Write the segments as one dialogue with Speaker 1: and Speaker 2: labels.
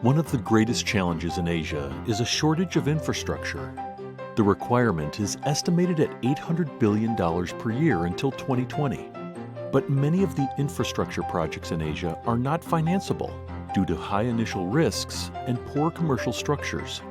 Speaker 1: One of the greatest challenges in Asia is a shortage of infrastructure. The requirement is estimated at $800 billion per year until 2020. But many of the infrastructure projects in Asia are not financeable due to high initial risks and poor commercial structures.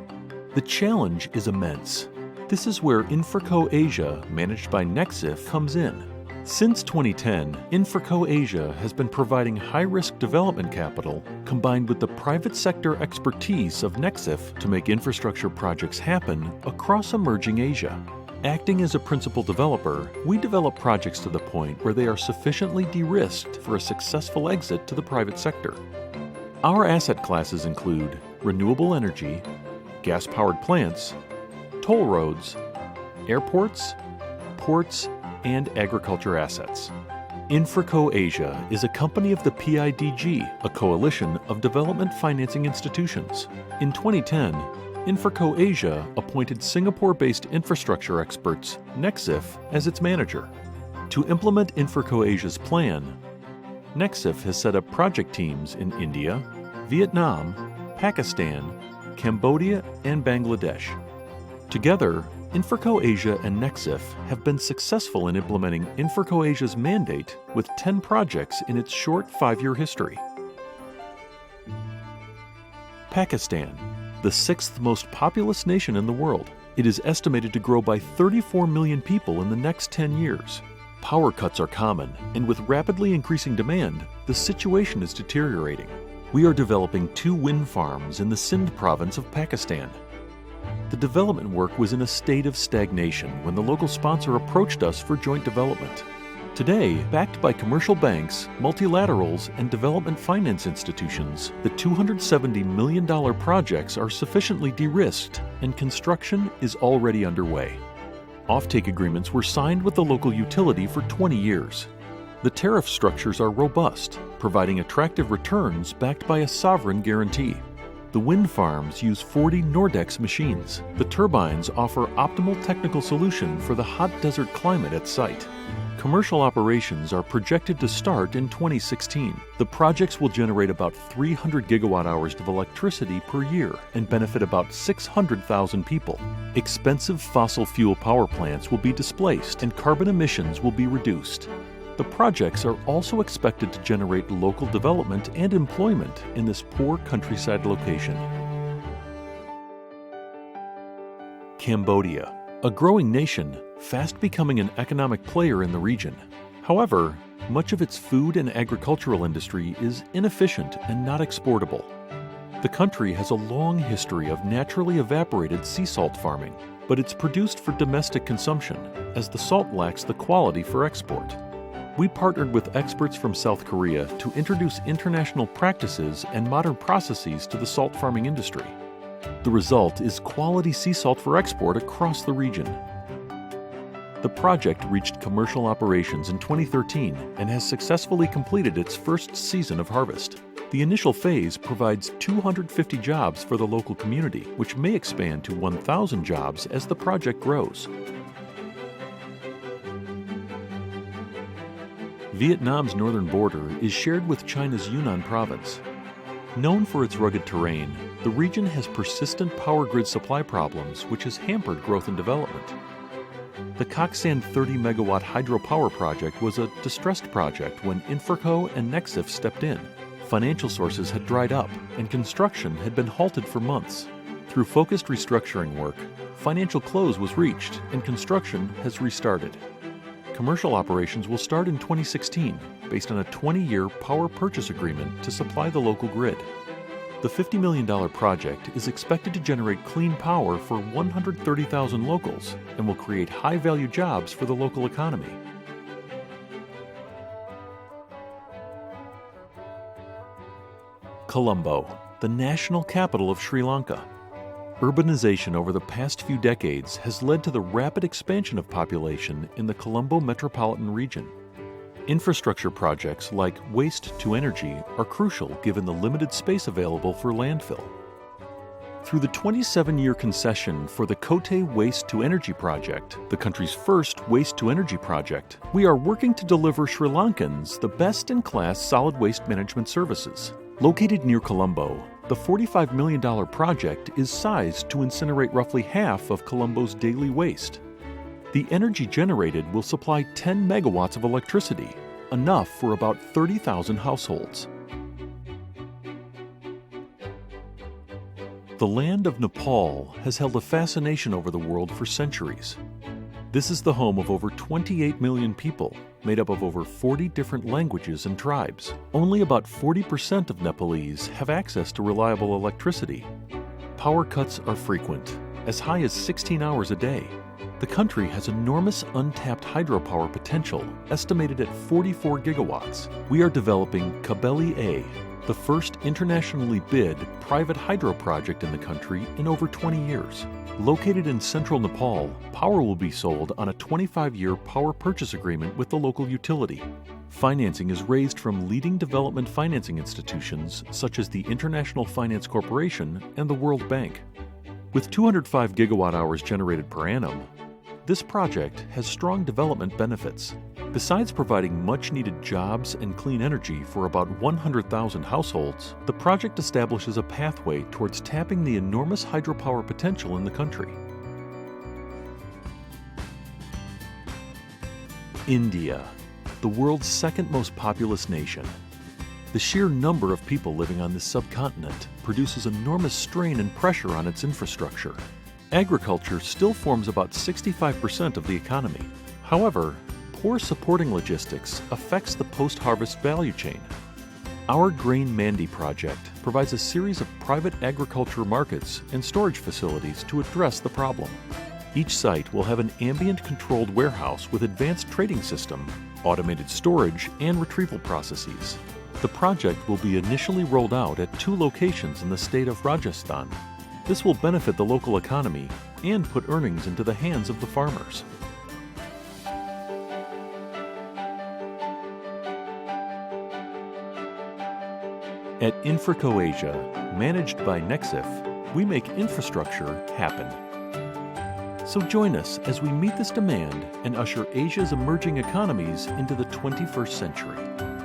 Speaker 1: The challenge is immense. This is where Infraco Asia, managed by Nexif, comes in. Since 2010, Infraco Asia has been providing high-risk development capital combined with the private sector expertise of Nexif to make infrastructure projects happen across emerging Asia. Acting as a principal developer, we develop projects to the point where they are sufficiently de-risked for a successful exit to the private sector. Our asset classes include renewable energy, gas-powered plants, toll roads, airports, ports, and agriculture assets. Infraco Asia is a company of the PIDG, a coalition of development financing institutions. In 2010, Infraco Asia appointed Singapore-based infrastructure experts Nexif as its manager. To implement Infraco Asia's plan, Nexif has set up project teams in India, Vietnam, Pakistan, Cambodia, and Bangladesh. Together, Infraco Asia and Nexif have been successful in implementing Infraco Asia's mandate with 10 projects in its short 5-year history. Pakistan, the 6th most populous nation in the world. It is estimated to grow by 34 million people in the next 10 years. Power cuts are common, and with rapidly increasing demand, the situation is deteriorating. We are developing 2 wind farms in the Sindh province of Pakistan. The development work was in a state of stagnation when the local sponsor approached us for joint development. Today, backed by commercial banks, multilaterals, and development finance institutions, the $270 million projects are sufficiently de-risked and construction is already underway. Offtake agreements were signed with the local utility for 20 years. The tariff structures are robust, providing attractive returns backed by a sovereign guarantee. The wind farms use 40 Nordex machines. The turbines offer optimal technical solution for the hot desert climate at site. Commercial operations are projected to start in 2016. The projects will generate about 300 gigawatt-hours of electricity per year and benefit about 600,000 people. Expensive fossil fuel power plants will be displaced and carbon emissions will be reduced. The projects are also expected to generate local development and employment in this poor countryside location. Cambodia, a growing nation, fast becoming an economic player in the region. However, much of its food and agricultural industry is inefficient and not exportable. The country has a long history of naturally evaporated sea salt farming, but it's produced for domestic consumption, as the salt lacks the quality for export. We partnered with experts from South Korea to introduce international practices and modern processes to the salt farming industry. The result is quality sea salt for export across the region. The project reached commercial operations in 2013 and has successfully completed its first season of harvest. The initial phase provides 250 jobs for the local community, which may expand to 1,000 jobs as the project grows. Vietnam's northern border is shared with China's Yunnan province. Known for its rugged terrain, the region has persistent power grid supply problems which has hampered growth and development. The Kok San 30-megawatt hydropower project was a distressed project when Infraco and Nexif stepped in. Financial sources had dried up, and construction had been halted for months. Through focused restructuring work, financial close was reached, and construction has restarted. Commercial operations will start in 2016, based on a 20-year power purchase agreement to supply the local grid. The $50 million project is expected to generate clean power for 130,000 locals and will create high-value jobs for the local economy. Colombo, the national capital of Sri Lanka. Urbanization over the past few decades has led to the rapid expansion of population in the Colombo metropolitan region. Infrastructure projects like waste-to-energy are crucial given the limited space available for landfill. Through the 27-year concession for the Kote Waste-to-Energy project, the country's first waste-to-energy project, we are working to deliver Sri Lankans the best-in-class solid waste management services. Located near Colombo, The $45 million project is sized to incinerate roughly half of Colombo's daily waste. The energy generated will supply 10 megawatts of electricity, enough for about 30,000 households. The land of Nepal has held a fascination over the world for centuries. This is the home of over 28 million people, made up of over 40 different languages and tribes. Only about 40% of Nepalese have access to reliable electricity. Power cuts are frequent, as high as 16 hours a day. The country has enormous untapped hydropower potential, estimated at 44 gigawatts. We are developing Kabeli A, the first internationally bid private hydro project in the country in over 20 years. Located in central Nepal, power will be sold on a 25-year power purchase agreement with the local utility. Financing is raised from leading development financing institutions such as the International Finance Corporation and the World Bank. With 205 gigawatt hours generated per annum, this project has strong development benefits. Besides providing much-needed jobs and clean energy for about 100,000 households, the project establishes a pathway towards tapping the enormous hydropower potential in the country. India, the world's second most populous nation. The sheer number of people living on this subcontinent produces enormous strain and pressure on its infrastructure. Agriculture still forms about 65% of the economy. However, poor supporting logistics affects the post-harvest value chain. Our Grain Mandi project provides a series of private agriculture markets and storage facilities to address the problem. Each site will have an ambient-controlled warehouse with advanced trading system, automated storage, and retrieval processes. The project will be initially rolled out at 2 locations in the state of Rajasthan. This will benefit the local economy and put earnings into the hands of the farmers. At Infraco Asia, managed by Nexif, we make infrastructure happen. So join us as we meet this demand and usher Asia's emerging economies into the 21st century.